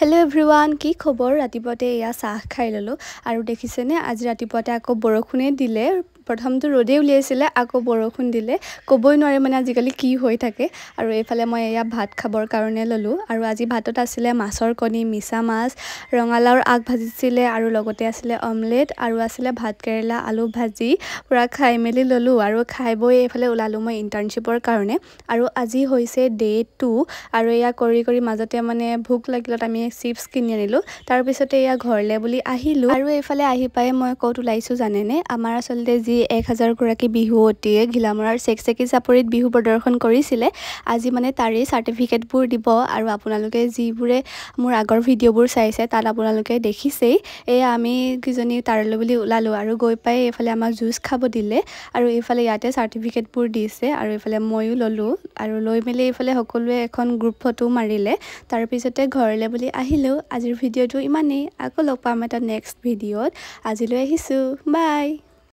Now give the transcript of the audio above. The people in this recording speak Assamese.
हेलो एवरीवन की खबर रातिपुवाते या चाह खाई ललो आरो देखिसेने आज रातिपुवाते आको बरखुने दिले प्रथम तो रोदे उलियाइছিলে आको बरखुन दिले कबई नरे माने आजिकाली की होई থাকে आरो एफाले মই या भात खाबर कारणे ललो आरो আজি भातत आছিলে माছৰ कणी मिसा माছ रंगालाउर आग भाजिছিলে आरो लगते आছিলে ऑमलेट आरो आছিলে भात केरेला आलू भाजी पुरा खाइ मेली ललो आरो खाइ बय एफाले उलालो মই इंटर्नशिपर कारणे आरो আজি হৈছে डे 2 आरो या करी करी মাজতে মানে ভুক লাগিলত আমি চিপস কিনি আনিলো তাৰ পিছতে या ঘৰলে বুলি আহিলো আৰু এফালে আহি পাই মই কত উলাইছো জানেনে আমাৰ আসলতে 1000 গৰাকী বিহুৱতীয়ে ঘিলামৰাৰ সেকসেকি চাপৰিত বিহু প্ৰদৰ্শন কৰিছিলে আজি মানে তাৰে সাৰ্টিফিকেটবোৰ দিব আৰু আপোনালোকে যিবোৰে মোৰ আগৰ ভিডিঅ'বোৰ চাইছে তাত আপোনালোকে দেখিছে আমি কিজনী তাৰলৈ বুলি উলালো আৰু গৈ পাই এফালে আমাক জুস খাব দিলে আৰু এফালে ইয়াতে সাৰ্টিফিকেটবোৰ দিছে আৰু এফালে মইও ললো আৰু লৈ মেলি এফালে সকলোৱে এখন গ্ৰুপ ফটো মাৰিলে তাৰ পিছতে ঘৰলে বুলি আহিলো আজিৰ ভিডিঅ'টো ইমানেই আকৌ লগ পাম এটা নেক্সট ভিডিঅ'ত আজিলৈ আহিছো বাই